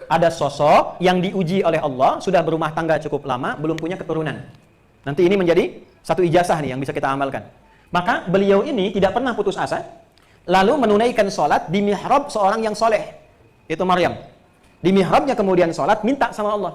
ada sosok yang diuji oleh Allah, sudah berumah tangga cukup lama, belum punya keturunan. Nanti ini menjadi satu ijazah nih yang bisa kita amalkan. Maka beliau ini tidak pernah putus asa, lalu menunaikan sholat di mihrab seorang yang soleh, itu Maryam. Di mihrabnya kemudian sholat, minta sama Allah.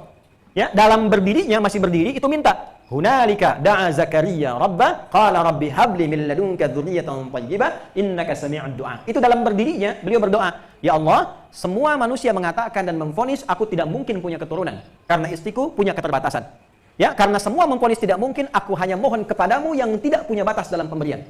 Ya, dalam berdirinya, masih berdiri, itu minta. Hunalika da'a Zakaria Rabbah, qala rabbi habli min ladunka dzurriyyatan thayyibah, innaka sami'ud du'a. Itu dalam berdirinya, beliau berdoa, ya Allah, semua manusia mengatakan dan memvonis aku tidak mungkin punya keturunan, karena istriku punya keterbatasan. Ya, karena semua memvonis tidak mungkin, aku hanya mohon kepadamu yang tidak punya batas dalam pemberian.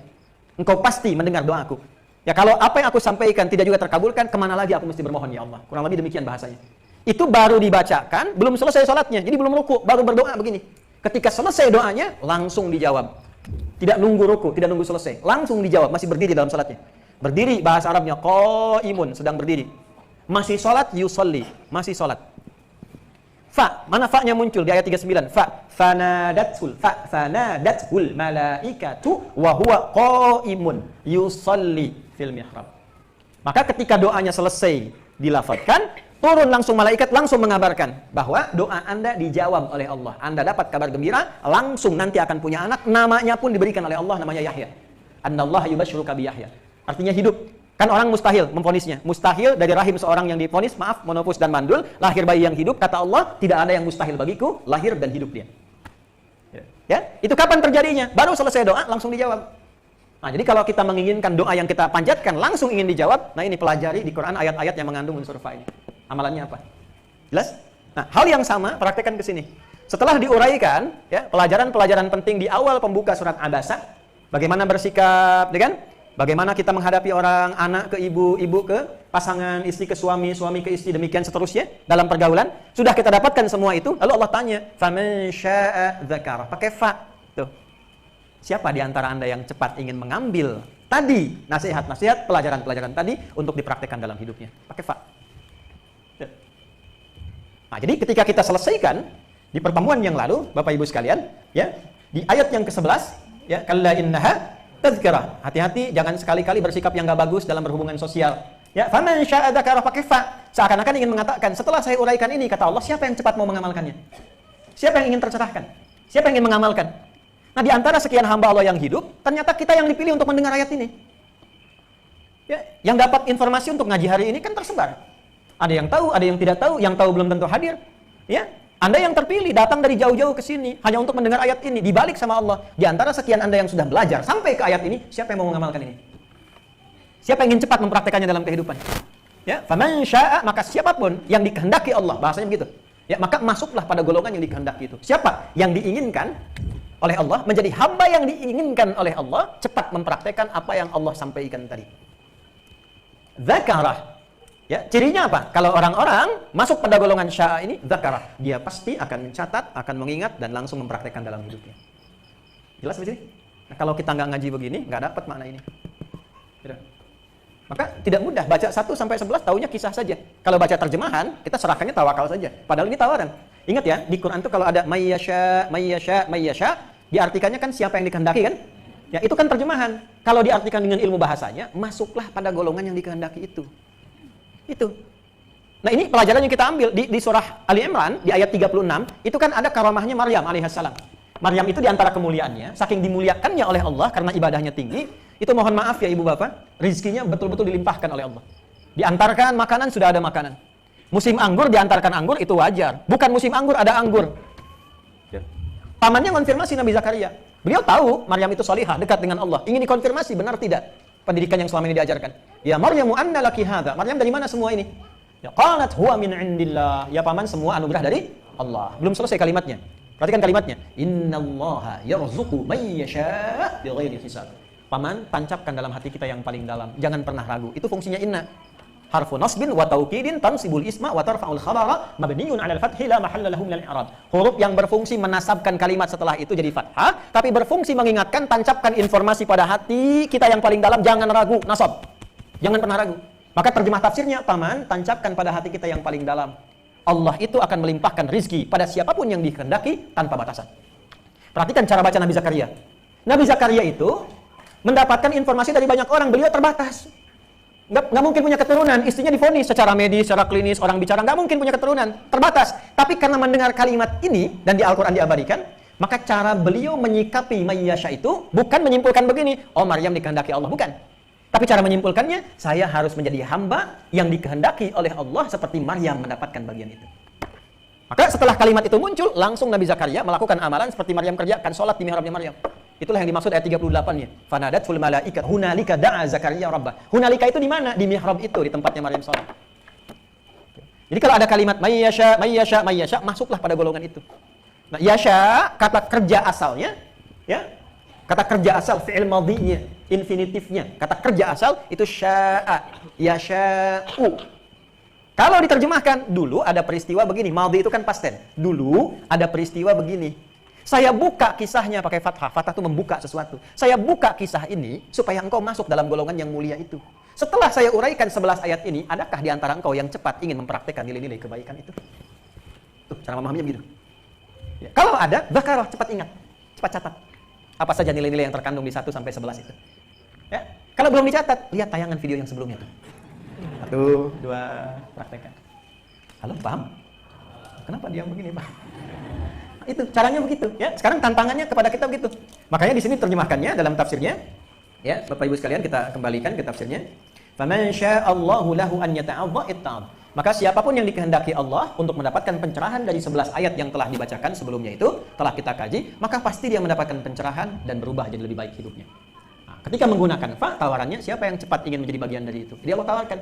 Engkau pasti mendengar doaku. Ya, kalau apa yang aku sampaikan tidak juga terkabulkan, kemana lagi aku mesti bermohon, ya Allah? Kurang lebih demikian bahasanya. Itu baru dibacakan, belum selesai sholatnya, jadi belum ruku, baru berdoa begini. Ketika selesai doanya, langsung dijawab. Tidak nunggu ruku, tidak nunggu selesai. Langsung dijawab, masih berdiri dalam sholatnya. Berdiri, bahasa Arabnya, qaimun, sedang berdiri. Masih sholat, yusolli, masih sholat. Fa, mana fa-nya muncul di ayat 39? Fa, fanadathul malaikatu wa huwa qaimun, yusolli fil mihrab. Maka ketika doanya selesai dilafadzkan, turun langsung malaikat, langsung mengabarkan bahwa doa Anda dijawab oleh Allah. Anda dapat kabar gembira, langsung nanti akan punya anak, namanya pun diberikan oleh Allah, namanya Yahya. Annallaha yubashshiruka bi Yahya. Artinya hidup. Kan orang mustahil memvonisnya. Mustahil dari rahim seorang yang divonis, maaf, monofus dan mandul, lahir bayi yang hidup, kata Allah, tidak ada yang mustahil bagiku, lahir dan hidup dia. Ya, itu kapan terjadinya? Baru selesai doa, langsung dijawab. Nah, jadi kalau kita menginginkan doa yang kita panjatkan langsung ingin dijawab, nah ini pelajari di Quran ayat-ayat yang mengandung unsur fa ini. Amalannya apa? Jelas? Nah, hal yang sama praktekkan ke sini. Setelah diuraikan, ya, pelajaran-pelajaran penting di awal pembuka surat Abasa, bagaimana bersikap, ya kan? Bagaimana kita menghadapi orang, anak ke ibu, ibu ke pasangan, istri ke suami, suami ke istri, demikian seterusnya dalam pergaulan. Sudah kita dapatkan semua itu, lalu Allah tanya, "Faman syaa'a dzakara." Pakai fa. Tuh. Siapa di antara Anda yang cepat ingin mengambil tadi nasihat-nasihat, pelajaran-pelajaran tadi untuk dipraktekkan dalam hidupnya? Pakai fa. Nah, jadi ketika kita selesaikan di pertemuan yang lalu, Bapak Ibu sekalian, ya, di ayat yang ke-11, ya, kalla innaha tadzkirah. Hati-hati jangan sekali-kali bersikap yang enggak bagus dalam berhubungan sosial. Ya, faman syaa'a dzakara pakai fa. Seakan-akan ingin mengatakan, setelah saya uraikan ini, kata Allah, siapa yang cepat mau mengamalkannya? Siapa yang ingin tercerahkan? Siapa yang ingin mengamalkan? Nah, di antara sekian hamba Allah yang hidup, ternyata kita yang dipilih untuk mendengar ayat ini. Ya, yang dapat informasi untuk ngaji hari ini kan tersebar. Ada yang tahu, ada yang tidak tahu, yang tahu belum tentu hadir. Ya, Anda yang terpilih datang dari jauh-jauh ke sini hanya untuk mendengar ayat ini, dibalik sama Allah. Di antara sekian Anda yang sudah belajar sampai ke ayat ini, siapa yang mau mengamalkan ini? Siapa yang ingin cepat mempraktekannya dalam kehidupan? Ya, faman syaa'a, maka siapapun yang dikehendaki Allah, bahasanya begitu. Ya, maka masuklah pada golongan yang dikehendaki itu. Siapa yang diinginkan oleh Allah menjadi hamba yang diinginkan oleh Allah, cepat mempraktekkan apa yang Allah sampaikan tadi. Dzakarah. Ya, cirinya apa? Kalau orang-orang masuk pada golongan syaa'a ini, dzakarah, dia pasti akan mencatat, akan mengingat dan langsung mempraktekkan dalam hidupnya. Jelas di sini? Nah, kalau kita nggak ngaji begini, nggak dapat makna ini. Gitu. Maka tidak mudah baca 1 sampai 11 taunya kisah saja. Kalau baca terjemahan, kita serahkannya tawakal saja. Padahal ini tawaran. Ingat ya, di Quran itu kalau ada mayyasha, mayyasha, mayyasha, diartikannya kan siapa yang dikehendaki kan? Ya, itu kan terjemahan. Kalau diartikan dengan ilmu bahasanya, masuklah pada golongan yang dikehendaki itu. Itu. Nah, ini pelajaran yang kita ambil di surah Ali Imran di ayat 36, itu kan ada karamahnya Maryam alaihissalam. Maryam itu di antara kemuliaannya, saking dimuliakannya oleh Allah karena ibadahnya tinggi, itu mohon maaf ya Ibu Bapak, rezekinya betul-betul dilimpahkan oleh Allah. Diantarkan makanan, sudah ada makanan. Musim anggur diantarkan anggur, itu wajar. Bukan musim anggur, ada anggur. Pamannya konfirmasi Nabi Zakaria. Beliau tahu Maryam itu salihah, dekat dengan Allah. Ingin dikonfirmasi benar tidak pendidikan yang selama ini diajarkan. Ya Maryamu anna laki hadza. Maryam dari mana semua ini? Ya qalat huwa min indillah. Ya paman, semua anugerah dari Allah. Belum selesai kalimatnya. Perhatikan kalimatnya. Innallaha yarzuqu may yasha' bighairi hisab. Paman, tancapkan dalam hati kita yang paling dalam. Jangan pernah ragu. Itu fungsinya inna. Harfu nasbin wa taukidin tansibul isma wa tarfa'ul khabara mabniun 'alal fathi la mahalla lahu minal i'rab. Huruf yang berfungsi menasabkan kalimat setelah itu jadi fathah, tapi berfungsi mengingatkan, tancapkan informasi pada hati kita yang paling dalam, jangan ragu, nasab. Jangan pernah ragu. Maka terjemah tafsirnya, paman, tancapkan pada hati kita yang paling dalam. Allah itu akan melimpahkan rizki pada siapapun yang dikehendaki tanpa batasan. Perhatikan cara baca Nabi Zakaria. Nabi Zakaria itu mendapatkan informasi dari banyak orang, beliau terbatas. Nggak mungkin punya keturunan. Istrinya divonis secara medis, secara klinis, orang bicara nggak mungkin punya keturunan. Terbatas. Tapi karena mendengar kalimat ini dan di Al-Quran diabadikan, maka cara beliau menyikapi mayyasha itu bukan menyimpulkan begini, oh Maryam dikehendaki Allah, bukan. Tapi cara menyimpulkannya, saya harus menjadi hamba yang dikehendaki oleh Allah seperti Maryam mendapatkan bagian itu. Maka setelah kalimat itu muncul, langsung Nabi Zakaria melakukan amalan seperti Maryam kerjakan, sholat di mihrabnya Maryam. Itulah yang dimaksud ayat 38-nya. Fanadatul malaikat hunalika da'a Zakaria rabbah. Hunalika itu di mana? Di mihrab itu, di tempatnya Maryam sholat. Jadi kalau ada kalimat mayyasha, mayyasha, mayyasha, masuklah pada golongan itu. Nah, yasha, kata kerja asalnya, ya. Kata kerja asal, fi'il madhinya, infinitifnya. Kata kerja asal itu sya'a, yasha'u. Kalau diterjemahkan, dulu ada peristiwa begini. Madhi itu kan past tense. Dulu ada peristiwa begini. Saya buka kisahnya pakai fathah. Fathah itu membuka sesuatu. Saya buka kisah ini supaya engkau masuk dalam golongan yang mulia itu. Setelah saya uraikan 11 ayat ini, adakah di antara engkau yang cepat ingin mempraktekkan nilai-nilai kebaikan itu? Tuh, cara memahaminya begitu. Ya, kalau ada, zakarah, cepat ingat. Cepat catat. Apa saja nilai-nilai yang terkandung di 1 sampai 11 itu. Ya. Kalau belum dicatat, lihat tayangan video yang sebelumnya tuh. 1, 2, praktekkan. Halo, paham? Kenapa dia begini, Pak? Itu caranya begitu, ya. Sekarang tantangannya kepada kita begitu. Makanya di sini terjemahkannya dalam tafsirnya, ya, Bapak Ibu sekalian, kita kembalikan ke tafsirnya. Faman sya'allahu lahu an yata'adha itta'ad. Maka siapapun yang dikehendaki Allah untuk mendapatkan pencerahan dari 11 ayat yang telah dibacakan sebelumnya itu, telah kita kaji, maka pasti dia mendapatkan pencerahan dan berubah jadi lebih baik hidupnya. Nah, ketika menggunakan fa, tawarannya siapa yang cepat ingin menjadi bagian dari itu? Dia Allah tawarkan.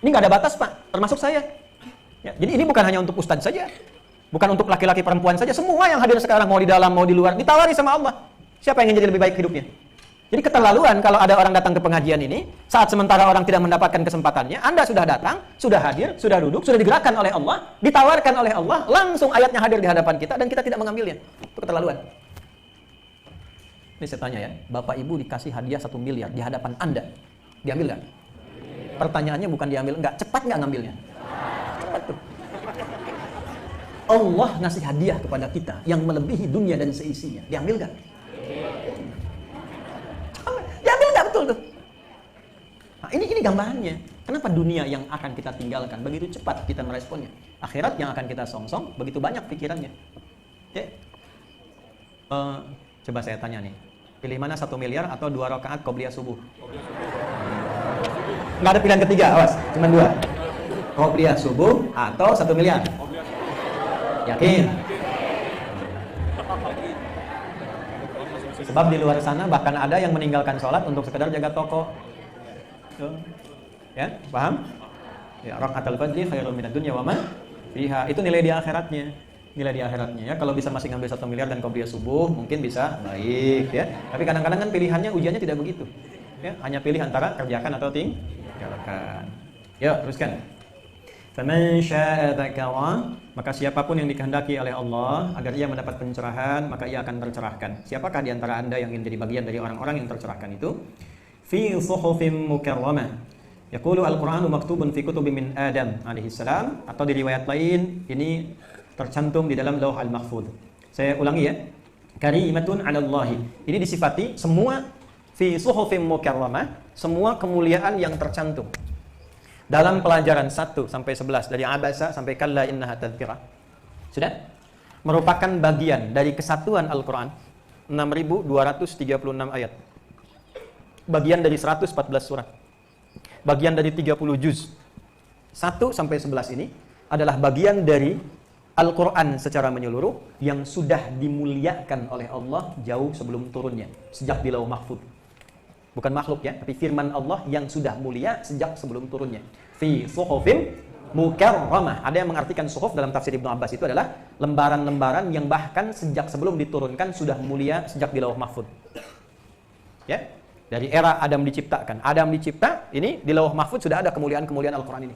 Ini nggak ada batas, Pak, termasuk saya. Ya, jadi ini bukan hanya untuk ustadz saja. Bukan untuk laki-laki perempuan saja, semua yang hadir sekarang, mau di dalam, mau di luar, ditawari sama Allah. Siapa yang ingin jadi lebih baik hidupnya? Jadi keterlaluan kalau ada orang datang ke pengajian ini, saat sementara orang tidak mendapatkan kesempatannya, Anda sudah datang, sudah hadir, sudah duduk, sudah digerakkan oleh Allah, ditawarkan oleh Allah, langsung ayatnya hadir di hadapan kita, dan kita tidak mengambilnya. Itu keterlaluan. Ini saya tanya ya, Bapak Ibu dikasih hadiah 1 miliar di hadapan Anda, diambil nggak? Pertanyaannya bukan diambil nggak, cepat nggak ngambilnya? Cepat tuh. Allah ngasih hadiah kepada kita yang melebihi dunia dan seisinya. Diambil nggak? Diambil nggak, betul tuh. Nah, ini gambarannya. Kenapa dunia yang akan kita tinggalkan begitu cepat kita meresponnya? Akhirat yang akan kita songsong begitu banyak pikirannya. Ya. Coba saya tanya nih. Pilih mana 1 miliar atau 2 rakaat qobliyah subuh? Nggak ada pilihan ketiga, awas. Cuma 2. Qobliyah subuh atau 1 miliar? Yakin? Sebab di luar sana bahkan ada yang meninggalkan sholat untuk sekedar jaga toko. Ya, paham? Ya, rakaatul fajri khairun minad dunya wa ma fiha. Itu nilai di akhiratnya. Nilai di akhiratnya ya. Kalau bisa masih ngambil 1 miliar dan qobliyah subuh, mungkin bisa baik ya. Tapi kadang-kadang kan pilihannya, ujiannya tidak begitu. Ya, hanya pilih antara kerjakan atau tinggalkan. Ya, teruskan. Faman syaa'a dzakara, maka siapapun yang dikehendaki oleh Allah agar ia mendapat pencerahan, maka ia akan tercerahkan. Siapakah di antara Anda yang ingin jadi bagian dari orang-orang yang tercerahkan itu? Fi suhufim mukarramah. Yaqulu al-Qur'anu maktubun fi kutubin min Adam alaihi salam, atau di riwayat lain ini tercantum di dalam Lauh al-Mahfuz. Saya ulangi ya. Karimatun 'ala Allah. Ini disifati semua fi suhufim mukarramah, semua kemuliaan yang tercantum. Dalam pelajaran 1 sampai 11 dari Abasa sampai Kalla innaha tadhkirah. Sudah? Merupakan bagian dari kesatuan Al-Qur'an. 6236 ayat. Bagian dari 114 surat. Bagian dari 30 juz. 1 sampai 11 ini adalah bagian dari Al-Qur'an secara menyeluruh yang sudah dimuliakan oleh Allah jauh sebelum turunnya, sejak di Lauh Mahfuz. Bukan makhluk ya, tapi firman Allah yang sudah mulia sejak sebelum turunnya. Fi suhufim mukarramah. Ada yang mengartikan suhuf dalam tafsir Ibnu Abbas itu adalah lembaran-lembaran yang bahkan sejak sebelum diturunkan sudah mulia sejak di Lauh Mahfuz. Ya, dari era Adam diciptakan. Adam dicipta, ini di Lauh Mahfuz sudah ada kemuliaan-kemuliaan Al-Qur'an ini.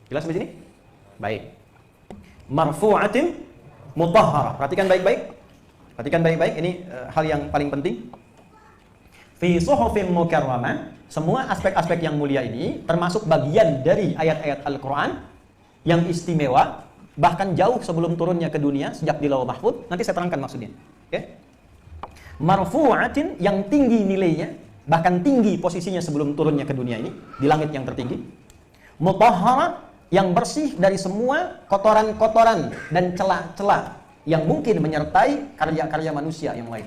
Jelas sampai sini? Baik. Marfu'atin mutahharah. Perhatikan baik-baik. Perhatikan baik-baik, ini hal yang paling penting. Fi suhufin mukarramah, semua aspek-aspek yang mulia ini termasuk bagian dari ayat-ayat Al-Qur'an yang istimewa, bahkan jauh sebelum turunnya ke dunia sejak di Lauh Mahfuz. Nanti saya terangkan maksudnya. Okay? Marfu'atin, yang tinggi nilainya, bahkan tinggi posisinya sebelum turunnya ke dunia ini, di langit yang tertinggi. Mutahhara, yang bersih dari semua kotoran-kotoran dan celah-celah yang mungkin menyertai karya-karya manusia yang lain.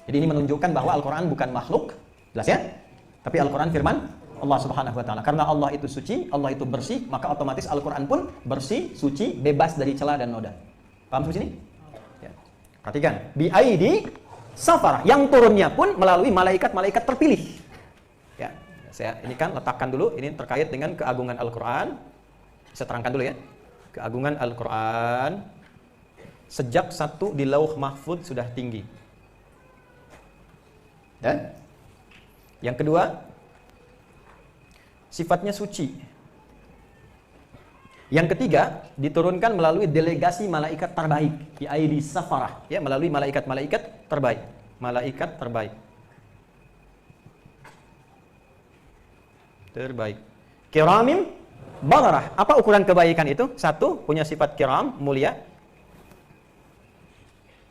Jadi ini menunjukkan bahwa Al-Quran bukan makhluk, jelas ya? Tapi Al-Quran firman Allah Subhanahu wa Ta'ala. Karena Allah itu suci, Allah itu bersih, maka otomatis Al-Quran pun bersih, suci, bebas dari celah dan noda. Paham sampai sini? Ya. Perhatikan, bi'aidi safarah, yang turunnya pun melalui malaikat-malaikat terpilih. Ya, saya ini kan letakkan dulu, ini terkait dengan keagungan Al-Quran. Saya terangkan dulu ya. Keagungan Al-Quran sejak satu di Lauh Mahfud sudah tinggi. Ya. Yang kedua, sifatnya suci. Yang ketiga, diturunkan melalui delegasi malaikat terbaik, bi'aidi safarah, ya, melalui malaikat-malaikat terbaik. Malaikat terbaik. Terbaik. Kiramim bararah. Apa ukuran kebaikan itu? Satu, punya sifat kiram, mulia.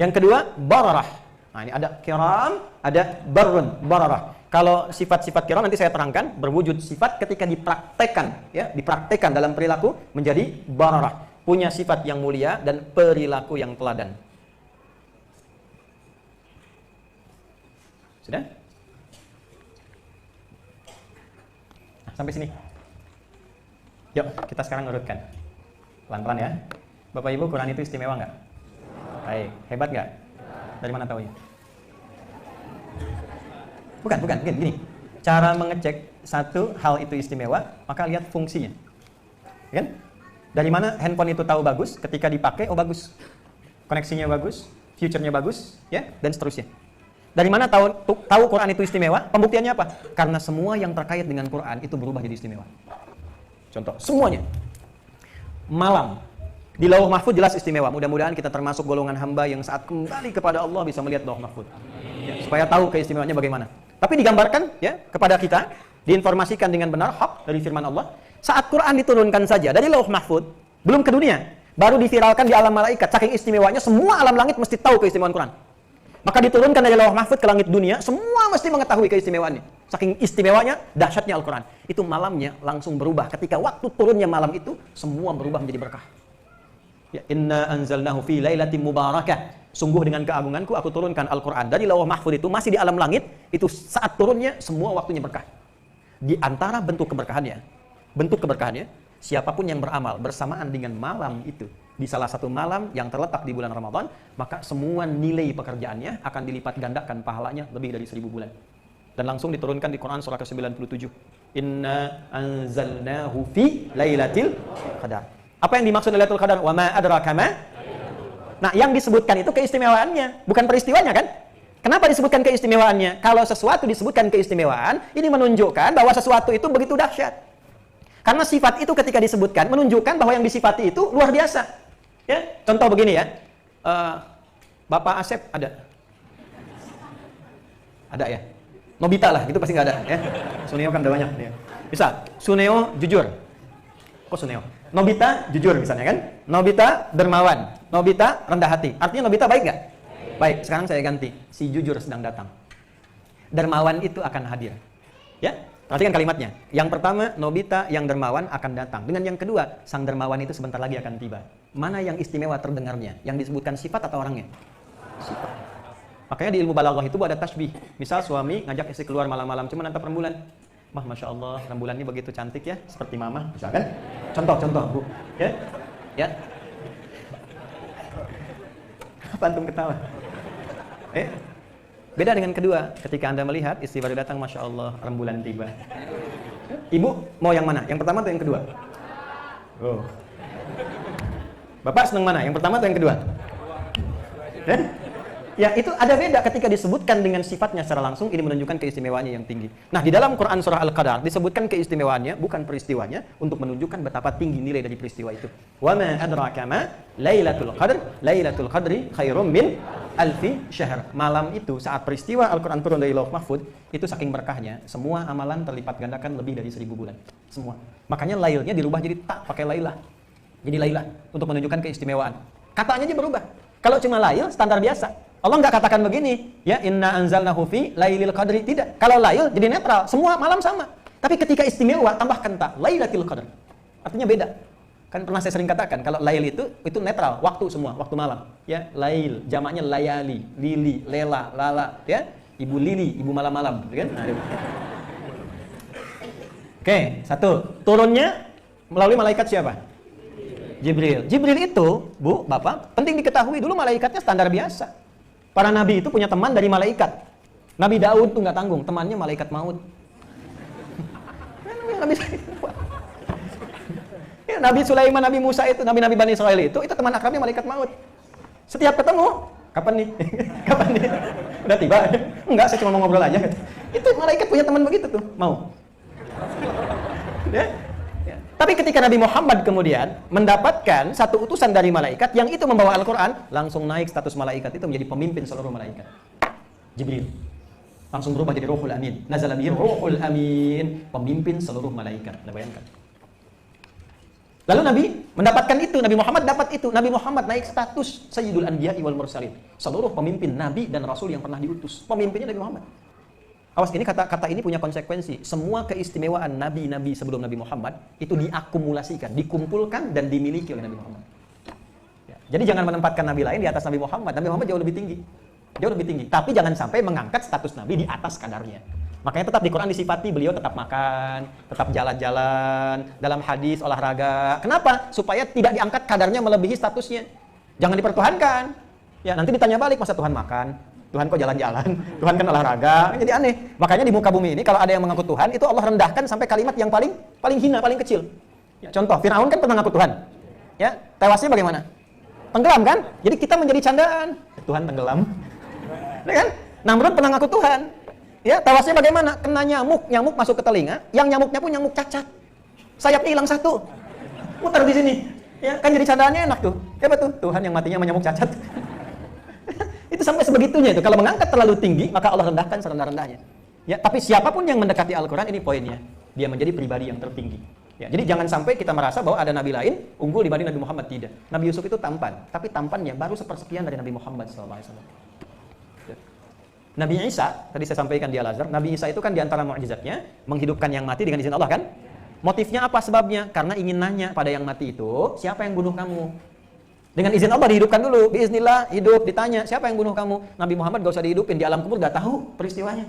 Yang kedua, bararah. Nah, ini ada kiram, ada barun, bararah. Kalau sifat-sifat kiram nanti saya terangkan, berwujud sifat ketika dipraktekkan, ya, dipraktekkan dalam perilaku menjadi bararah, punya sifat yang mulia dan perilaku yang teladan. Sudah? Nah, sampai sini. Yuk, kita sekarang urutkan. Pelan-pelan ya. Bapak Ibu, Quran itu istimewa nggak? Baik, hebat nggak? Dari mana tahunya? Bukan, gini. Cara mengecek satu hal itu istimewa, maka lihat fungsinya. Kan? Dari mana handphone itu tahu bagus? Ketika dipakai, oh bagus. Koneksinya bagus, future-nya bagus, ya, dan seterusnya. Dari mana tahu Quran itu istimewa? Pembuktiannya apa? Karena semua yang terkait dengan Quran itu berubah jadi istimewa. Contoh, semuanya. Malam di Lauh Mahfud jelas istimewa. Mudah-mudahan kita termasuk golongan hamba yang saat kembali kepada Allah bisa melihat Lauh Mahfud. Ya, supaya tahu keistimewaannya bagaimana. Tapi digambarkan ya kepada kita, diinformasikan dengan benar hak dari firman Allah. Saat Quran diturunkan saja dari Lauh Mahfud, belum ke dunia, baru diviralkan di alam malaikat. Saking istimewanya, semua alam langit mesti tahu keistimewaan Quran. Maka diturunkan dari Lauh Mahfud ke langit dunia, semua mesti mengetahui keistimewaannya. Saking istimewanya, dahsyatnya Al-Quran. Itu malamnya langsung berubah. Ketika waktu turunnya malam itu, semua berubah menjadi berkah. Ya, inna anzalnahu fi lailatin mubarakah. Sungguh dengan keagunganku aku turunkan Al-Quran dari Lauh Mahfud itu masih di alam langit, itu saat turunnya semua waktunya berkah. Di antara bentuk keberkahannya, siapapun yang beramal bersamaan dengan malam itu, di salah satu malam yang terletak di bulan Ramadan, maka semua nilai pekerjaannya akan dilipat gandakan pahalanya lebih dari 1000 bulan. Dan langsung diturunkan di Quran surah ke-97. Inna anzalnahu fi lailatul qadar. Apa yang dimaksud Lailatul Qadar? Wa ma adraka ma. Nah, yang disebutkan itu keistimewaannya, bukan peristiwanya kan? Kenapa disebutkan keistimewaannya? Kalau sesuatu disebutkan keistimewaan, ini menunjukkan bahwa sesuatu itu begitu dahsyat. Karena sifat itu ketika disebutkan menunjukkan bahwa yang disifati itu luar biasa. Ya, contoh begini ya. Bapak Asep ada? Ada ya? Nobita lah, gitu pasti nggak ada ya. Suneo kan udah banyak ya. Bisa, Suneo jujur. Kok Suneo? Nobita jujur misalnya kan? Nobita dermawan, Nobita rendah hati. Artinya Nobita baik nggak? Baik, sekarang saya ganti. Si jujur sedang datang. Dermawan itu akan hadir. Ya, perhatikan kalimatnya. Yang pertama, Nobita yang dermawan akan datang. Dengan yang kedua, sang dermawan itu sebentar lagi akan tiba. Mana yang istimewa terdengarnya? Yang disebutkan sifat atau orangnya? Sifat. Makanya di ilmu balaghah itu ada tasbih. Misal suami ngajak istri keluar malam-malam cuma nantap rembulan. Mah, Masya Allah, rembulan ini begitu cantik ya, seperti mama, misalkan. Contoh, Bu. Ya. Apa antum ketawa? Beda dengan kedua, ketika Anda melihat istri baru datang, Masya Allah, rembulan tiba. Ibu mau yang mana? Yang pertama atau yang kedua? Oh. Bapak senang mana? Yang pertama atau yang kedua? Ya, itu ada beda ketika disebutkan dengan sifatnya secara langsung, ini menunjukkan keistimewaannya yang tinggi. Nah, di dalam Quran surah Al-Qadar disebutkan keistimewaannya, bukan peristiwanya, untuk menunjukkan betapa tinggi nilai dari peristiwa itu. Wa ma adraka ma Lailatul Qadr, Lailatul Qadri khairum min alfi syahr. Malam itu saat peristiwa Al-Quran turun dari Lauh Mahfud, itu saking berkahnya, semua amalan terlipat gandakan lebih dari 1000 bulan. Semua. Makanya lailnya dirubah jadi tak pakai lailah. Jadi lailah untuk menunjukkan keistimewaan. Katanya aja berubah. Kalau cuma lail standar biasa. Allah nggak katakan begini, ya inna anzalnahu fi lailil qadri, tidak. Kalau lail jadi netral, semua malam sama. Tapi ketika istimewa tambahkan ta, lailatul qadr. Artinya beda. Kan pernah saya sering katakan kalau lail itu netral, waktu semua, waktu malam. Ya, lail, jamaknya layali, lili, lela, lala, ya. Ibu lili, ibu malam-malam, kan? Nah, oke, satu. Turunnya melalui malaikat siapa? Jibril. Jibril itu, Bu, Bapak, penting diketahui dulu malaikatnya standar biasa. Para nabi itu punya teman dari malaikat. Nabi Daud tuh nggak tanggung, temannya malaikat maut. Nabi Sulaiman, Nabi Musa itu, Nabi-Nabi Bani Israel itu teman akrabnya malaikat maut. Setiap ketemu, kapan nih? Kapan nih? Udah tiba? Enggak, saya cuma mau ngobrol aja. Itu malaikat punya teman begitu tuh, mau. Ya? Ya. Tapi ketika Nabi Muhammad kemudian mendapatkan satu utusan dari malaikat yang itu membawa Al-Quran, langsung naik status malaikat itu menjadi pemimpin seluruh malaikat. Jibril. Langsung berubah jadi Ruhul Amin. Nazala bihi Ruhul Amin, pemimpin seluruh malaikat. Anda bayangkan. Lalu Nabi mendapatkan itu, Nabi Muhammad dapat itu. Nabi Muhammad naik status Sayyidul Anbiya'i wal Mursalin. Seluruh pemimpin Nabi dan Rasul yang pernah diutus. Pemimpinnya Nabi Muhammad. Awas, ini kata ini punya konsekuensi. Semua keistimewaan Nabi-Nabi sebelum Nabi Muhammad itu diakumulasikan, dikumpulkan dan dimiliki oleh Nabi Muhammad. Ya, jadi jangan menempatkan Nabi lain di atas Nabi Muhammad. Nabi Muhammad jauh lebih tinggi. Jauh lebih tinggi. Tapi jangan sampai mengangkat status Nabi di atas kadarnya. Makanya tetap di Quran disifati beliau tetap makan, tetap jalan-jalan, dalam hadis olahraga. Kenapa? Supaya tidak diangkat kadarnya melebihi statusnya. Jangan dipertuhankan. Ya, nanti ditanya balik, masa Tuhan makan? Tuhan kok jalan-jalan? Tuhan kan olahraga? Jadi aneh. Makanya di muka bumi ini kalau ada yang mengaku Tuhan, itu Allah rendahkan sampai kalimat yang paling hina, paling kecil. Ya, contoh, Firaun kan pernah ngaku Tuhan. Ya, tewasnya bagaimana? Tenggelam kan? Jadi kita menjadi candaan. Tuhan tenggelam. Ya kan? Namrud pernah ngaku Tuhan. Ya, tewasnya bagaimana? Kena nyamuk masuk ke telinga, yang nyamuknya pun nyamuk cacat. Sayapnya hilang satu. Muter di sini. Ya, kan jadi candaannya enak tuh. Siapa tuh? Tuhan yang matinya sama nyamuk cacat. Itu sampai sebegitunya itu. Kalau mengangkat terlalu tinggi, maka Allah rendahkan serendah-rendahnya. Ya, tapi siapapun yang mendekati Al-Qur'an, ini poinnya. Dia menjadi pribadi yang tertinggi. Ya, jadi jangan sampai kita merasa bahwa ada nabi lain unggul dibanding Nabi Muhammad, tidak. Nabi Yusuf itu tampan, tapi tampannya baru sepersekian dari Nabi Muhammad SAW. Nabi Isa, tadi saya sampaikan di Al-Azhar, Nabi Isa itu kan diantara mukjizatnya menghidupkan yang mati dengan izin Allah kan? Motifnya apa sebabnya? Karena ingin nanya pada yang mati itu, siapa yang bunuh kamu? Dengan izin Allah dihidupkan dulu, biiznillah, hidup, ditanya, siapa yang bunuh kamu? Nabi Muhammad gak usah dihidupin, di alam kubur gak tahu peristiwanya.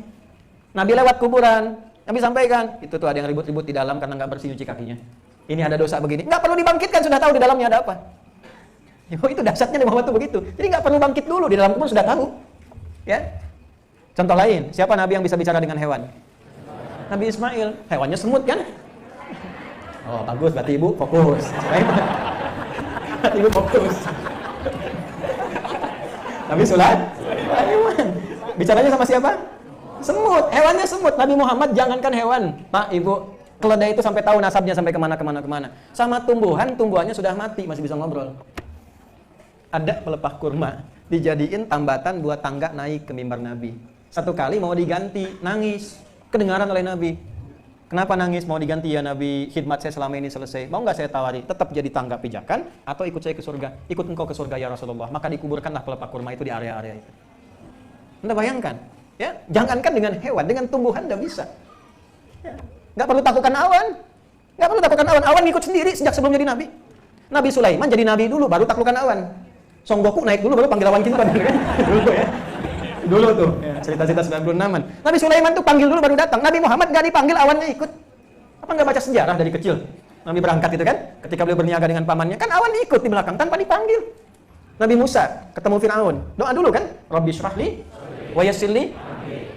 Nabi lewat kuburan, Nabi sampaikan, itu tuh ada yang ribut-ribut di dalam karena gak bersih nyuci kakinya. Ini ada dosa begini, gak perlu dibangkitkan, sudah tahu di dalamnya ada apa. Itu dahsyatnya Nabi Muhammad tuh begitu. Jadi gak perlu bangkit dulu, di dalam kubur sudah tahu. Ya. Contoh lain, siapa nabi yang bisa bicara dengan hewan? Nabi Ismail, hewannya semut kan? Oh, bagus, berarti ibu fokus. Berarti ibu fokus. Nabi Sulaiman, bicaranya sama siapa? Semut, hewannya semut. Nabi Muhammad jangankan hewan, Pak, Ibu, keledai itu sampai tahu nasabnya sampai kemana. Sama tumbuhannya sudah mati, masih bisa ngobrol. Ada pelepah kurma, dijadiin tambatan buat tangga naik ke mimbar Nabi. Satu kali mau diganti, nangis. Kedengaran oleh Nabi. Kenapa nangis? Mau diganti ya Nabi, khidmat saya selama ini selesai. Mau nggak saya tawari? Tetap jadi tangga pijakan atau ikut saya ke surga? Ikut engkau ke surga ya Rasulullah. Maka dikuburkanlah pelepah kurma itu di area-area itu. Anda bayangkan, ya? Jangankan dengan hewan, dengan tumbuhan nggak bisa. Ya. Nggak perlu takutkan awan. Nggak perlu takutkan awan. Awan ngikut sendiri sejak sebelum jadi Nabi. Nabi Sulaiman jadi Nabi dulu, baru taklukan awan. Son Goku naik dulu, baru panggil awan kinton. Dulu ya. Dulu tuh, ya, cerita-cerita 96-an. Nabi Sulaiman tuh panggil dulu baru datang. Nabi Muhammad nggak dipanggil, awannya ikut. Apa nggak baca sejarah dari kecil? Nabi berangkat itu kan, ketika beliau berniaga dengan pamannya, kan awan ikut di belakang tanpa dipanggil. Nabi Musa ketemu Firaun, doa dulu kan? Rabbi syrahli wa yassirli.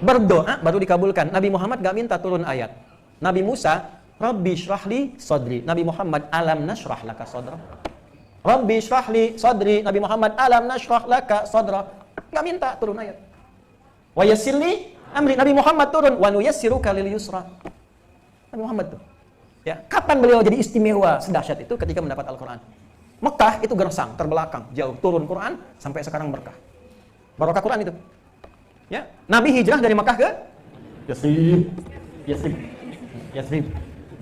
Berdoa baru dikabulkan. Nabi Muhammad nggak minta turun ayat. Nabi Musa, Rabbi syrahli sadri. Nabi Muhammad, alam nashrah laka sadra. Rabbi syrahli sadri. Nabi Muhammad, alam nashrah laka sadra. Nggak minta turun ayat. Wa yassirli amri. Nabi Muhammad turun, wa nuyassiruka lil yusra. Nabi Muhammad tuh. Ya, kapan beliau jadi istimewa sedahsyat itu? Ketika mendapat Al-Qur'an. Mekah itu gersang, terbelakang, jauh, turun Quran sampai sekarang berkah. Barokah Quran itu. Ya, Nabi hijrah dari Mekah ke Yathrib.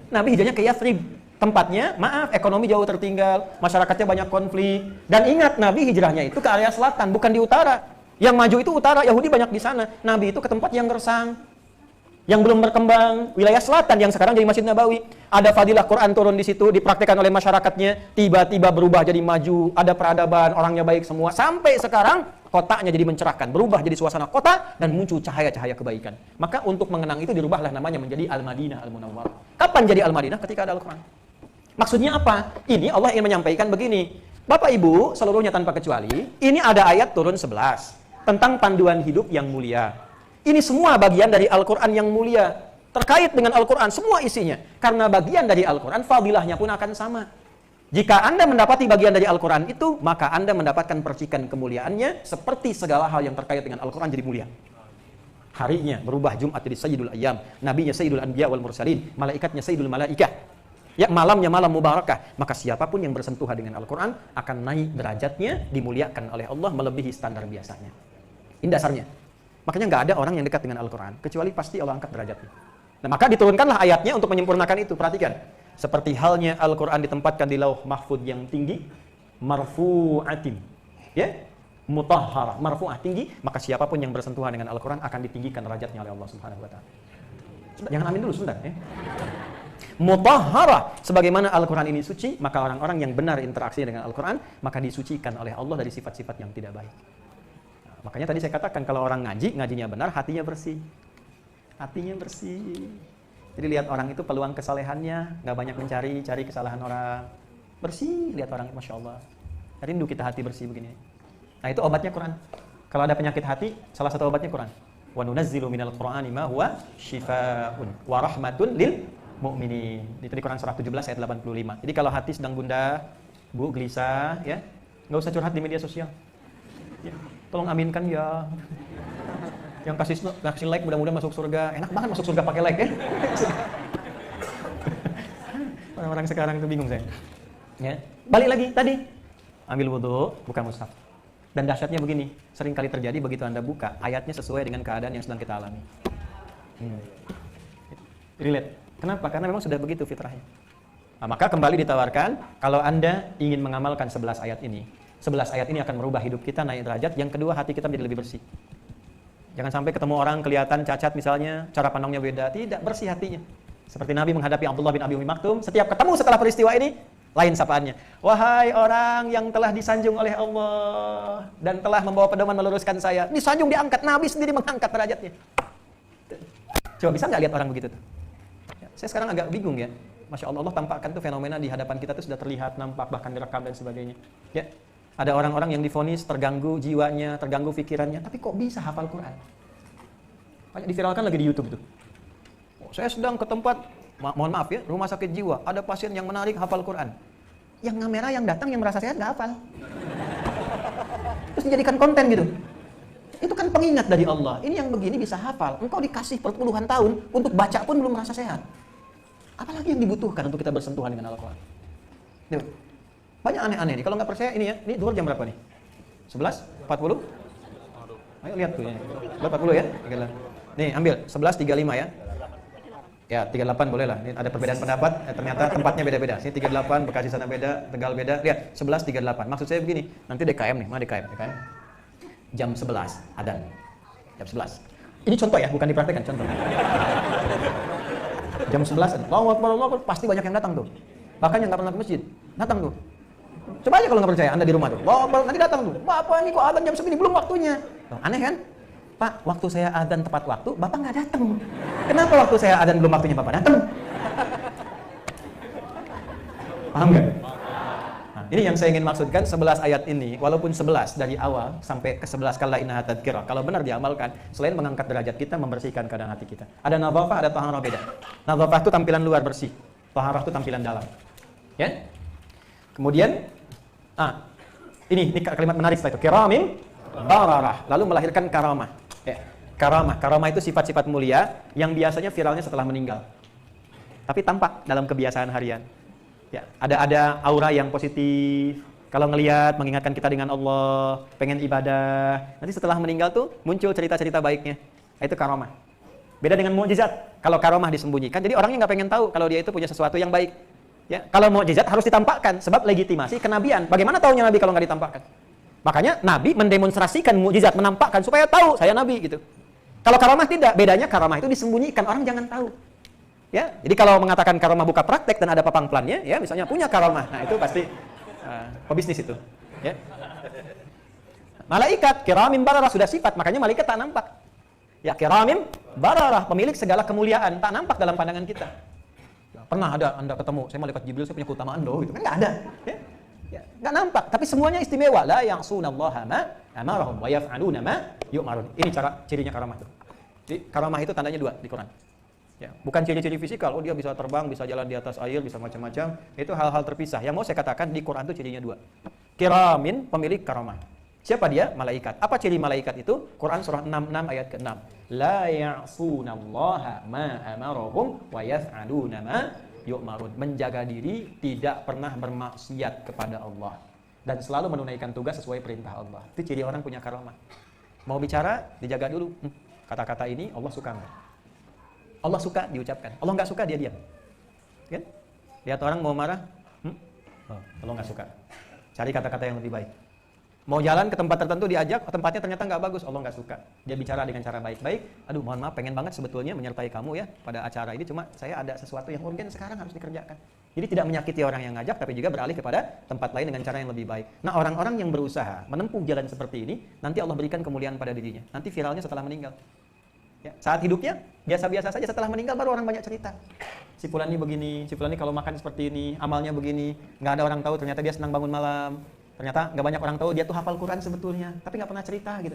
Nabi hijrahnya ke Yathrib. Tempatnya, maaf, ekonomi jauh tertinggal, masyarakatnya banyak konflik. Dan ingat, Nabi hijrahnya itu ke area selatan, bukan di utara. Yang maju itu utara, Yahudi banyak di sana. Nabi itu ke tempat yang gersang, yang belum berkembang, wilayah selatan yang sekarang jadi Masjid Nabawi. Ada fadilah Quran turun di situ, dipraktikkan oleh masyarakatnya, tiba-tiba berubah jadi maju, ada peradaban, orangnya baik semua. Sampai sekarang kotanya jadi mencerahkan, berubah jadi suasana kota dan muncul cahaya-cahaya kebaikan. Maka untuk mengenang itu dirubahlah namanya menjadi Al-Madinah Al-Munawwarah. Kapan jadi Al-Madinah? Ketika ada Al-Quran. Maksudnya apa? Ini Allah ingin menyampaikan begini. Bapak Ibu, seluruhnya tanpa kecuali, ini ada ayat turun 11 tentang panduan hidup yang mulia. Ini semua bagian dari Al-Quran yang mulia. Terkait dengan Al-Quran, semua isinya. Karena bagian dari Al-Quran, fadilahnya pun akan sama. Jika Anda mendapati bagian dari Al-Quran itu, maka Anda mendapatkan percikan kemuliaannya, seperti segala hal yang terkait dengan Al-Quran jadi mulia. Harinya berubah, Jumat jadi Sayyidul Ayyam, Nabinya Sayyidul Anbiya wal Mursalin, malaikatnya Sayyidul Malaikah. Ya, malamnya malam mubarakah. Maka siapapun yang bersentuhan dengan Al-Quran akan naik derajatnya, dimuliakan oleh Allah melebihi standar biasanya. Ini dasarnya. Makanya nggak ada orang yang dekat dengan Al-Quran, kecuali pasti Allah angkat derajatnya. Nah, maka diturunkanlah ayatnya untuk menyempurnakan itu. Perhatikan. Seperti halnya Al-Quran ditempatkan di lauh mahfud yang tinggi, marfu'atin. Ya, mutahharah, marfu'ah, tinggi. Maka siapapun yang bersentuhan dengan Al-Quran akan ditinggikan derajatnya oleh Allah Subhanahu wa Ta'ala. Jangan amin dulu, sebentar. Ya. Mutahharah. Sebagaimana Al-Quran ini suci, maka orang-orang yang benar interaksi dengan Al-Quran, maka disucikan oleh Allah dari sifat-sifat yang tidak baik. Makanya tadi saya katakan kalau orang ngaji, ngajinya benar, hatinya bersih. Hatinya bersih. Jadi lihat orang itu peluang kesalehannya, nggak banyak cari kesalahan orang. Bersih, lihat orang, Masya Allah. Rindu kita hati bersih begini. Nah itu obatnya Quran. Kalau ada penyakit hati, salah satu obatnya Quran. Wa nunazzilu minal Qur'ani ma huwa shifaa'un wa rahmatun lil mu'minin. Itu di Quran surah 17 ayat 85. Jadi kalau hati sedang gundah, Bu, gelisah, ya, nggak usah curhat di media sosial. Ya. Tolong aminkan ya. Yang kasih like mudah-mudahan masuk surga. Enak banget masuk surga pakai like ya. Orang-orang sekarang itu bingung saya. Ya. Balik lagi tadi. Ambil wudu, buka mushaf. Dan dahsyatnya begini, sering kali terjadi begitu Anda buka, ayatnya sesuai dengan keadaan yang sedang kita alami. Relate. Kenapa? Karena memang sudah begitu fitrahnya. Nah, maka kembali ditawarkan, kalau Anda ingin mengamalkan 11 ayat ini, 11 ayat ini akan merubah hidup kita naik derajat. Yang kedua, hati kita menjadi lebih bersih. Jangan sampai ketemu orang kelihatan cacat misalnya, cara pandangnya beda. Tidak, bersih hatinya. Seperti Nabi menghadapi Abdullah bin Abi Umi Maktum, setiap ketemu setelah peristiwa ini, lain sapaannya. Wahai orang yang telah disanjung oleh Allah dan telah membawa pedoman meluruskan saya. Disanjung, diangkat, Nabi sendiri mengangkat derajatnya. Coba bisa nggak lihat orang begitu tuh? Ya, saya sekarang agak bingung ya. Masya Allah, Allah tampakkan tuh fenomena di hadapan kita tuh sudah terlihat, nampak, bahkan direkam dan sebagainya. Ya. Ada orang-orang yang divonis terganggu jiwanya, terganggu pikirannya, tapi kok bisa hafal Quran? Banyak diviralkan lagi di YouTube tuh. Oh, saya sedang ke tempat, mohon maaf ya, rumah sakit jiwa, ada pasien yang menarik hafal Quran. Yang kamera yang datang yang merasa sehat nggak hafal. Terus dijadikan konten gitu. Itu kan pengingat dari Allah. Ini yang begini bisa hafal. Engkau dikasih perpuluhan tahun untuk baca pun belum merasa sehat. Apalagi yang dibutuhkan untuk kita bersentuhan dengan Al-Quran. Banyak aneh-aneh nih. Kalau nggak percaya ini ya, ini duhur jam berapa nih? 11? 40? Ayo lihat tuh ya. 40 ya? Nih ambil 11.35 ya. Ya 38 boleh lah. Ini ada perbedaan pendapat. Ternyata tempatnya beda-beda. Sini 38, Bekasi sana beda, Tegal beda. Lihat 11.38. Maksud saya begini. Nanti DKM nih, mana DKM? Jam 11 adzan. Jam 11. Ini contoh ya, bukan dipraktekkan, contoh. Jam 11 adzan. Allahu Akbar, pasti banyak yang datang tuh. Bahkan yang nggak pernah ke masjid, datang tuh. Coba aja kalau nggak percaya, Anda di rumah tuh. Nanti datang tuh. Bapak ini kok adzan jam segini belum waktunya. Tuh, aneh kan? Pak, waktu saya adzan tepat waktu, Bapak nggak datang. Kenapa waktu saya adzan belum waktunya Bapak datang? Paham nggak? Nah, ini yang saya ingin maksudkan 11 ayat ini, walaupun 11 dari awal sampai ke 11 kala innaha tadzkirah. Kalau benar diamalkan, selain mengangkat derajat kita, membersihkan keadaan hati kita. Ada nadhafah, ada taharah beda. Nadhafah itu tampilan luar bersih. Taharah itu tampilan dalam. Ya? Kemudian ini kalimat menarik setelah itu. Kiramin bararah, lalu melahirkan karamah. Ya, karamah itu sifat-sifat mulia yang biasanya viralnya setelah meninggal. Tapi tampak dalam kebiasaan harian. Ya, ada aura yang positif. Kalau ngelihat mengingatkan kita dengan Allah, pengen ibadah. Nanti setelah meninggal tuh muncul cerita-cerita baiknya. Itu karamah. Beda dengan mukjizat. Kalau karamah disembunyikan, jadi orangnya nggak pengen tahu kalau dia itu punya sesuatu yang baik. Ya, kalau mukjizat harus ditampakkan sebab legitimasi kenabian. Bagaimana taunya Nabi kalau nggak ditampakkan? Makanya Nabi mendemonstrasikan mukjizat, menampakkan supaya tahu saya Nabi gitu. Kalau karamah tidak, bedanya karamah itu disembunyikan, orang jangan tahu. Ya, jadi kalau mengatakan karamah buka praktek dan ada papang plannya, ya misalnya punya karamah, nah itu pasti pebisnis itu. Ya. Malaikat kiramin bararah sudah sifat, makanya malaikat tak nampak. Ya kiramin bararah, pemilik segala kemuliaan, tak nampak dalam pandangan kita. Pernah ada Anda ketemu, saya malaikat Jibril, saya punya keutamaan loh, gitu kan nggak ada. Ya. Ya, nggak nampak, tapi semuanya istimewa. La ya'sunallaha ma amarahum wa yaf'aluna ma yu'marun. Ini cirinya karamah itu. Jadi karamah itu tandanya dua di Quran. Ya, bukan ciri-ciri fisikal, oh dia bisa terbang, bisa jalan di atas air, bisa macam-macam. Itu hal-hal terpisah. Yang mau saya katakan di Quran itu cirinya dua. Kiramin, pemilik karamah. Siapa dia? Malaikat. Apa ciri malaikat itu? Quran surah 66 ayat ke-6. La ya'sunallaha ma amarahum wa yaf'aluna ma yu'marun. Menjaga diri, tidak pernah bermaksiat kepada Allah dan selalu menunaikan tugas sesuai perintah Allah. Itu ciri orang punya karamah. Mau bicara, dijaga dulu. Kata-kata ini Allah suka enggak? Allah suka diucapkan. Allah enggak suka dia diam. Kan? Lihat orang mau marah, oh, Allah enggak suka. Cari kata-kata yang lebih baik. Mau jalan ke tempat tertentu diajak, tempatnya ternyata nggak bagus, Allah nggak suka. Dia bicara dengan cara baik-baik. Aduh, mohon maaf, pengen banget sebetulnya menyertai kamu ya pada acara ini, cuma saya ada sesuatu yang urgen sekarang harus dikerjakan. Jadi tidak menyakiti orang yang ngajak, tapi juga beralih kepada tempat lain dengan cara yang lebih baik. Nah, orang-orang yang berusaha menempuh jalan seperti ini, nanti Allah berikan kemuliaan pada dirinya. Nanti viralnya setelah meninggal. Ya, saat hidupnya biasa-biasa saja, setelah meninggal baru orang banyak cerita. Si fulan ini begini, si fulan ini kalau makan seperti ini, amalnya begini, nggak ada orang tahu ternyata dia senang bangun malam. Ternyata nggak banyak orang tahu dia tuh hafal Quran sebetulnya, tapi nggak pernah cerita gitu.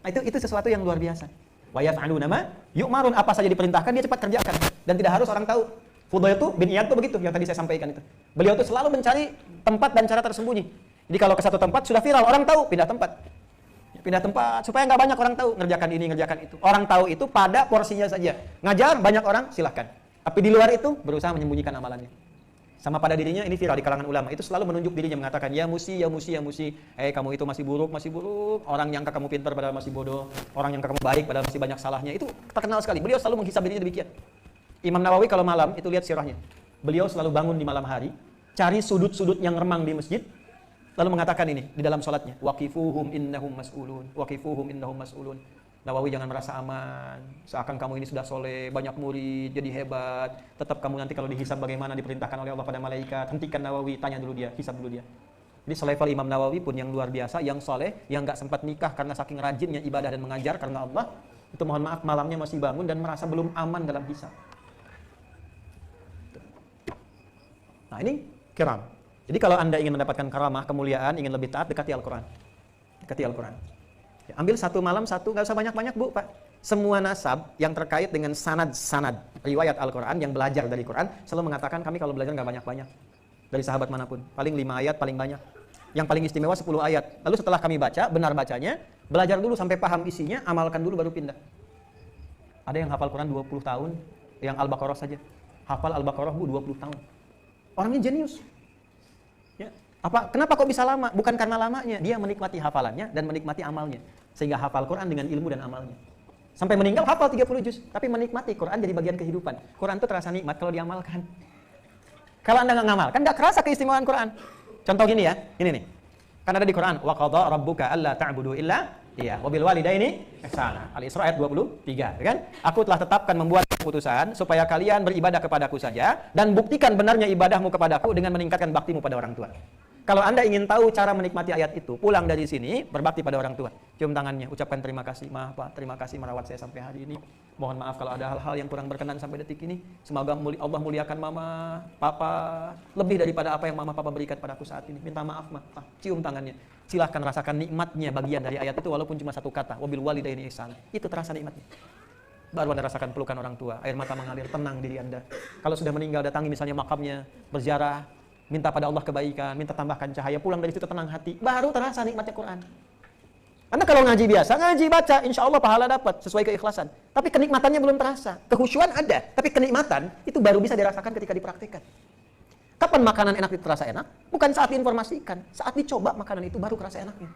Nah, itu sesuatu yang luar biasa. Wa yaf'aluna ma yu'marun, apa saja diperintahkan dia cepat kerjakan dan tidak harus orang tahu. Fudail itu bin Iyad tuh begitu yang tadi saya sampaikan itu. Beliau tuh selalu mencari tempat dan cara tersembunyi. Jadi kalau ke satu tempat sudah viral, orang tahu, pindah tempat. Pindah tempat supaya nggak banyak orang tahu, ngerjakan ini, ngerjakan itu. Orang tahu itu pada porsinya saja. Ngajar banyak orang silahkan. Tapi di luar itu berusaha menyembunyikan amalannya. Sama pada dirinya, ini viral di kalangan ulama, itu selalu menunjuk dirinya mengatakan ya musi, kamu itu masih buruk, orang yang kamu pintar padahal masih bodoh, orang yang kamu baik padahal masih banyak salahnya. Itu terkenal sekali. Beliau selalu menghisab dirinya demikian. Imam Nawawi kalau malam itu lihat sirahnya, beliau selalu bangun di malam hari, cari sudut-sudut yang remang di masjid, lalu mengatakan ini di dalam sholatnya, waqifuhum innahum mas'ulun. Nawawi, jangan merasa aman, seakan kamu ini sudah soleh, banyak murid, jadi hebat. Tetap kamu nanti kalau dihisab bagaimana diperintahkan oleh Allah pada malaikat. Hentikan Nawawi, tanya dulu dia, hisab dulu dia. Jadi selevel Imam Nawawi pun yang luar biasa, yang soleh, yang nggak sempat nikah karena saking rajinnya ibadah dan mengajar karena Allah, itu mohon maaf malamnya masih bangun dan merasa belum aman dalam hisab. Nah ini kiram. Jadi kalau Anda ingin mendapatkan karamah, kemuliaan, ingin lebih taat, dekati Al-Quran. Dekati Al-Quran. Ya, ambil satu malam satu, nggak usah banyak-banyak Bu, Pak. Semua nasab yang terkait dengan sanad riwayat Al-Quran yang belajar dari Quran selalu mengatakan kami kalau belajar nggak banyak-banyak dari sahabat manapun, paling 5 ayat paling banyak. Yang paling istimewa 10 ayat. Lalu setelah kami baca, benar bacanya, belajar dulu sampai paham isinya, amalkan dulu baru pindah. Ada yang hafal Quran 20 tahun, yang Al-Baqarah saja. Hafal Al-Baqarah Bu 20 tahun. Orangnya jenius. Ya. Kenapa kok bisa lama? Bukan karena lamanya, dia menikmati hafalannya dan menikmati amalnya. Sehingga hafal Quran dengan ilmu dan amalnya. Sampai meninggal hafal 30 juz, tapi menikmati Quran jadi bagian kehidupan. Quran itu terasa nikmat kalau diamalkan. Kalau Anda nggak ngamalkan, nggak kerasa keistimewaan Quran. Contoh gini ya, ini nih. Kan ada di Quran, wa qadha rabbuka alla ta'budu illa wa bil walidaini ihsana. Al-Isra ayat 23, kan? Aku telah tetapkan membuat keputusan supaya kalian beribadah kepadaku saja dan buktikan benarnya ibadahmu kepadaku dengan meningkatkan baktimu pada orang tua. Kalau Anda ingin tahu cara menikmati ayat itu, pulang dari sini, berbakti pada orang tua. Cium tangannya, ucapkan terima kasih. Maaf Pak, terima kasih merawat saya sampai hari ini. Mohon maaf kalau ada hal-hal yang kurang berkenan sampai detik ini. Semoga Allah muliakan Mama, Papa, lebih daripada apa yang Mama, Papa berikan padaku saat ini. Minta maaf, Ma. Cium tangannya. Silahkan rasakan nikmatnya bagian dari ayat itu walaupun cuma satu kata. Wabil walidaini ihsana. Itu terasa nikmatnya. Baru Anda rasakan pelukan orang tua, air mata mengalir, tenang diri Anda. Kalau sudah meninggal, datangi misalnya makamnya, berziarah, minta pada Allah kebaikan, minta tambahkan cahaya, pulang dari situ tenang hati, baru terasa nikmatnya Quran. Anda kalau ngaji biasa, ngaji baca, insya Allah pahala dapat sesuai keikhlasan. Tapi kenikmatannya belum terasa. Kehusyuan ada, tapi kenikmatan itu baru bisa dirasakan ketika dipraktikkan. Kapan makanan enak itu terasa enak? Bukan saat diinformasikan, saat dicoba makanan itu baru terasa enaknya.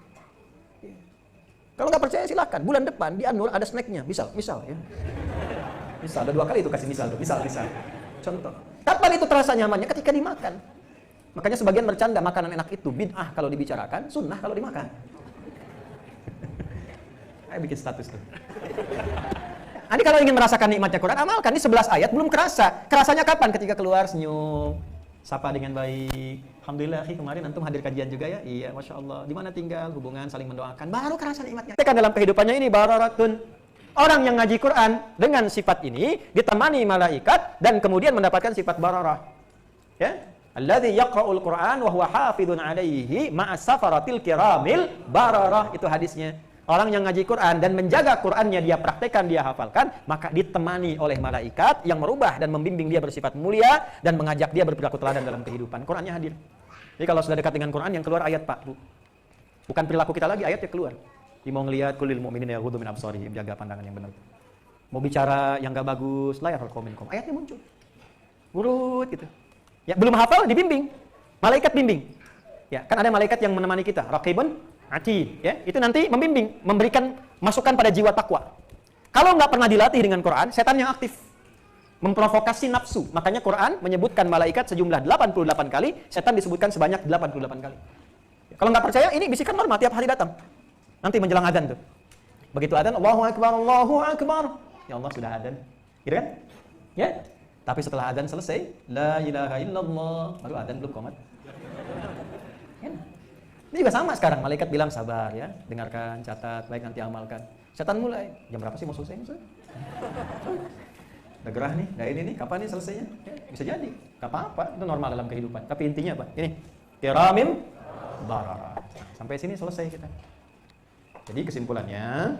Kalau nggak percaya silakan, bulan depan di Anur ada snacknya, misal ya. Misal, ada 2 kali itu kasih misal tuh, misal. Contoh. Kapan itu terasa nyamannya? Ketika dimakan. Makanya sebagian bercanda makanan enak itu bid'ah kalau dibicarakan, sunnah kalau dimakan. Kayak bikin status tuh. Anda kalau ingin merasakan nikmatnya Quran, amalkan. Ini 11 ayat belum kerasa. Kerasanya kapan? Ketika keluar senyum, sapa dengan baik. Alhamdulillah, kemarin antum hadir kajian juga ya? Iya, Masya Allah. Di mana tinggal, hubungan, saling mendoakan. Baru kerasa nikmatnya. Kan dalam kehidupannya ini, bararatun. Orang yang ngaji Quran dengan sifat ini, ditemani malaikat, dan kemudian mendapatkan sifat bararah. Ya? Alladzi yaqra'ul Qur'an wa huwa hafidun 'alaihi ma'as safaratil kiramil bararah. Itu hadisnya. Orang yang ngaji Quran dan menjaga Qurannya, dia praktekkan, dia hafalkan, maka ditemani oleh malaikat yang merubah dan membimbing dia bersifat mulia dan mengajak dia berperilaku teladan dalam kehidupan. Qurannya hadir. Jadi kalau sudah dekat dengan Quran, yang keluar ayat, Pak, Bu. Bukan perilaku kita lagi, ayatnya keluar. Dia mau ngelihat kulil mu'minina yaghuddu min absarihim, jaga pandangan yang benar. Mau bicara yang enggak bagus, la yarfa'u minkum. Ayatnya muncul. Urut gitu. Ya, belum hafal dibimbing. Malaikat bimbing. Ya, kan ada malaikat yang menemani kita, raqibun atid, ya, itu nanti membimbing, memberikan masukan pada jiwa takwa. Kalau nggak pernah dilatih dengan Quran, setan yang aktif, memprovokasi nafsu. Makanya Quran menyebutkan malaikat sejumlah 88 kali, setan disebutkan sebanyak 88 kali. Kalau nggak percaya, ini bisikan normal tiap hari datang. Nanti menjelang adzan tuh. Begitu adzan, Allahu Akbar, Allahu Akbar. Ya Allah, sudah adzan. Gitu kan? Ya. Tapi setelah adzan selesai, la ilaha illallah, baru adzan belum qomat. Ini juga sama sekarang, malaikat bilang sabar ya, dengarkan, catat, baik nanti amalkan. Setan mulai, jam berapa sih mau selesai? Udah gerah nih, nah ini nih, kapan nih selesainya? Ya, bisa jadi, gak apa-apa, itu normal dalam kehidupan. Tapi intinya apa? Ini, kiramim barara. Sampai sini selesai kita. Jadi kesimpulannya,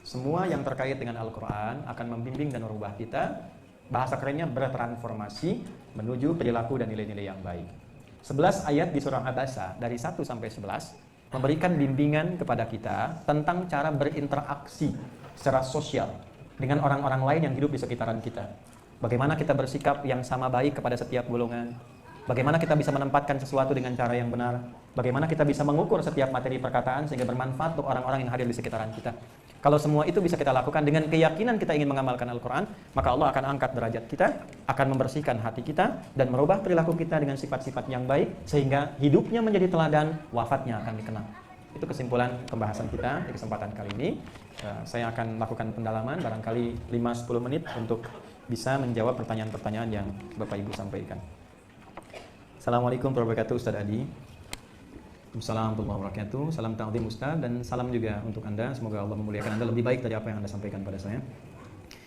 semua yang terkait dengan Al-Quran akan membimbing dan merubah kita, bahasa kerennya bertransformasi menuju perilaku dan nilai-nilai yang baik. 11 ayat di surah Abasa dari 1 sampai 11 memberikan bimbingan kepada kita tentang cara berinteraksi secara sosial dengan orang-orang lain yang hidup di sekitaran kita. Bagaimana kita bersikap yang sama baik kepada setiap golongan. Bagaimana kita bisa menempatkan sesuatu dengan cara yang benar. Bagaimana kita bisa mengukur setiap materi perkataan sehingga bermanfaat untuk orang-orang yang hadir di sekitaran kita. Kalau semua itu bisa kita lakukan dengan keyakinan kita ingin mengamalkan Al-Quran, maka Allah akan angkat derajat kita, akan membersihkan hati kita, dan merubah perilaku kita dengan sifat-sifat yang baik, sehingga hidupnya menjadi teladan, wafatnya akan dikenang. Itu kesimpulan pembahasan kita di kesempatan kali ini. Saya akan lakukan pendalaman, barangkali 5-10 menit untuk bisa menjawab pertanyaan-pertanyaan yang Bapak Ibu sampaikan. Assalamualaikum warahmatullahi wabarakatuh, Ustaz Adi. Assalamualaikum warahmatullahi wabarakatuh. Salam ta'zim Ustaz, dan salam juga untuk Anda. Semoga Allah memuliakan Anda lebih baik dari apa yang Anda sampaikan pada saya.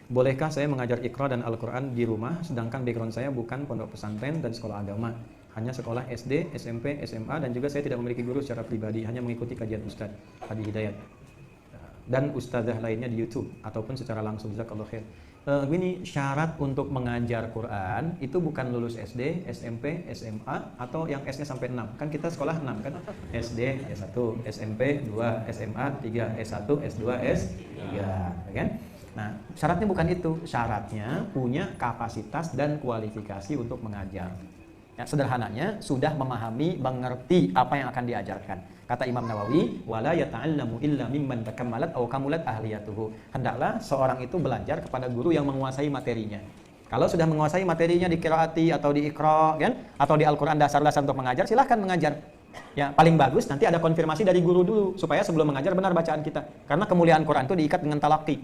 Bolehkah saya mengajar Iqra dan Al-Quran di rumah, sedangkan background saya bukan pondok pesantren dan sekolah agama, hanya sekolah SD, SMP, SMA, dan juga saya tidak memiliki guru secara pribadi, hanya mengikuti kajian Ustaz Hadi Hidayat dan ustazah lainnya di YouTube ataupun secara langsung. Jazakallahu khair. Gini, syarat untuk mengajar Quran itu bukan lulus SD, SMP, SMA, atau yang S-nya sampai 6. Kan kita sekolah 6 kan? SD, S1, SMP, 2, SMA, 3, S1, S2, S3, kan? Nah, syaratnya bukan itu. Syaratnya punya kapasitas dan kualifikasi untuk mengajar. Ya, sederhananya sudah memahami, mengerti apa yang akan diajarkan. Kata Imam Nawawi, wala yata'allamu illa mimman takammalat aw kamulat ahliyatuhu. Hendaklah seorang itu belajar kepada guru yang menguasai materinya. Kalau sudah menguasai materinya di qiraati atau di Iqra, kan? Atau di Al-Qur'an dasar-dasar untuk mengajar, silahkan mengajar. Ya, paling bagus nanti ada konfirmasi dari guru dulu supaya sebelum mengajar benar bacaan kita. Karena kemuliaan Quran itu diikat dengan talaqi.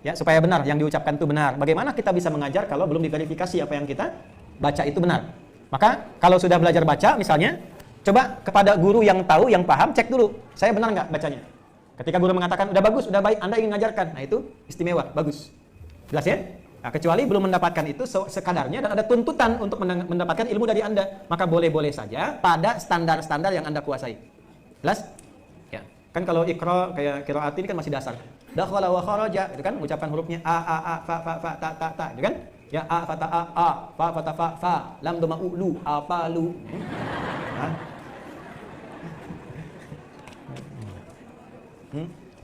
Ya, supaya benar yang diucapkan itu benar. Bagaimana kita bisa mengajar kalau belum diverifikasi apa yang kita baca itu benar? Maka kalau sudah belajar baca misalnya, coba kepada guru yang tahu, yang paham, cek dulu, saya benar nggak bacanya. Ketika guru mengatakan, udah bagus, udah baik, Anda ingin mengajarkan, nah itu istimewa, bagus. Jelas ya? Nah, kecuali belum mendapatkan itu sekadarnya dan ada tuntutan untuk mendapatkan ilmu dari Anda, maka boleh-boleh saja pada standar-standar yang Anda kuasai. Jelas? Ya. Kan kalau Iqra, kayak qiraat ini kan masih dasar. Dakhala wa kharaja, itu kan ucapan hurufnya a, fa, ta, itu kan? Ya, a, fa, ta, a, fa, ta, fa, lam, doma, lu, apa, lu.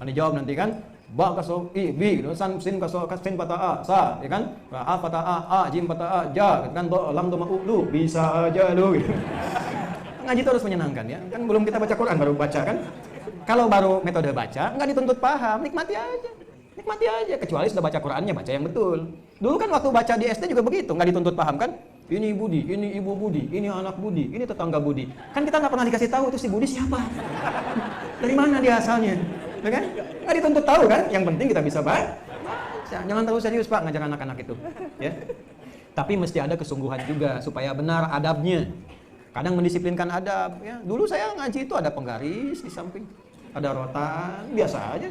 Anda jawab nanti kan, ba kaso i bi, san sin kaso sin pata a sa, ya kan? A pata a jim pata a ja, kan do lam do ma lu bisa aja lu. Ngaji itu harus menyenangkan ya. Kan belum kita baca Quran baru baca kan? Kalau baru metode baca nggak dituntut paham, nikmati aja. Nikmati aja, kecuali sudah baca Qurannya baca yang betul. Dulu kan waktu baca di SD juga begitu, nggak dituntut paham kan? Ini Budi, ini Ibu Budi, ini anak Budi, ini tetangga Budi. Kan kita nggak pernah dikasih tahu itu si Budi siapa. Dari mana dia asalnya? Ya kan? Nggak dituntut tahu kan? Yang penting kita bisa baca. Jangan terlalu serius Pak ngajar anak-anak itu. Ya. Tapi mesti ada kesungguhan juga supaya benar adabnya. Kadang mendisiplinkan adab. Ya. Dulu saya ngaji itu ada penggaris di samping, ada rotan, biasa aja.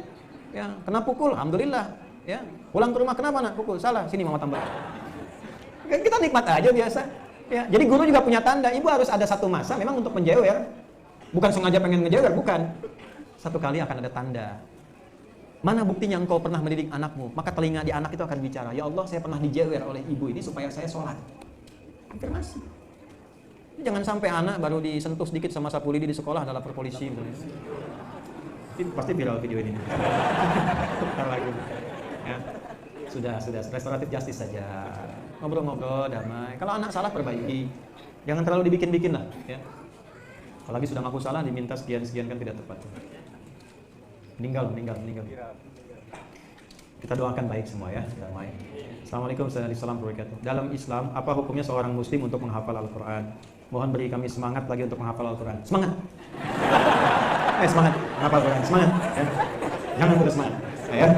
Ya. Kena pukul, alhamdulillah. Ya. Pulang ke rumah kenapa nak pukul? Salah, sini mama tambah. Kan kita nikmat aja biasa. Ya. Jadi guru juga punya tanda. Ibu harus ada satu masa memang untuk menjewer. Bukan sengaja pengen ngejewer, bukan. Satu kali akan ada tanda. Mana buktinya engkau pernah mendidik anakmu? Maka telinga di anak itu akan bicara, ya Allah saya pernah dijewer oleh ibu ini supaya saya sholat. Afirmasi. Jangan sampai anak baru disentuh sedikit sama sapu lidi di sekolah adalah polisi. Pasti viral video ini. Lagi. Ya. Sudah restoratif justice saja. Ngobrol-ngobrol, damai. Kalau anak salah perbaiki. Jangan terlalu dibikin-bikin lah. Ya. Apalagi sudah ngaku salah diminta sekian-sekian kan tidak tepat. Meninggal. Kita doakan baik semua ya, damai. Assalamualaikum warahmatullahi wabarakatuh. Dalam Islam, apa hukumnya seorang muslim untuk menghafal Al-Quran? Mohon beri kami semangat lagi untuk menghafal Al-Quran. Semangat! Semangat! Menghafal Al-Quran, semangat! Ya. Jangan putus semangat. Ya.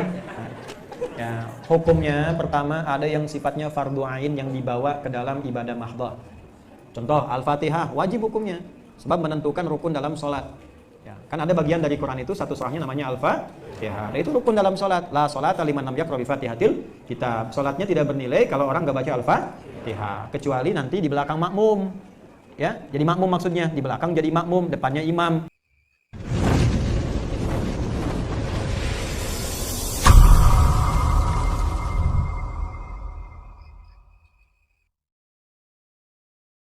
Ya, hukumnya pertama ada yang sifatnya fardu ain yang dibawa ke dalam ibadah mahdhah. Contoh, Al-Fatihah, wajib hukumnya. Sebab menentukan rukun dalam sholat. Ya, kan ada bagian dari Quran itu satu surahnya namanya Al-Fatihah. Itu rukun dalam sholat. La sholata liman lam yaqra bi Fatihatil kitab. Sholatnya tidak bernilai kalau orang nggak baca Al-Fatihah, kecuali nanti di belakang makmum. Ya, jadi makmum maksudnya di belakang jadi makmum, depannya imam.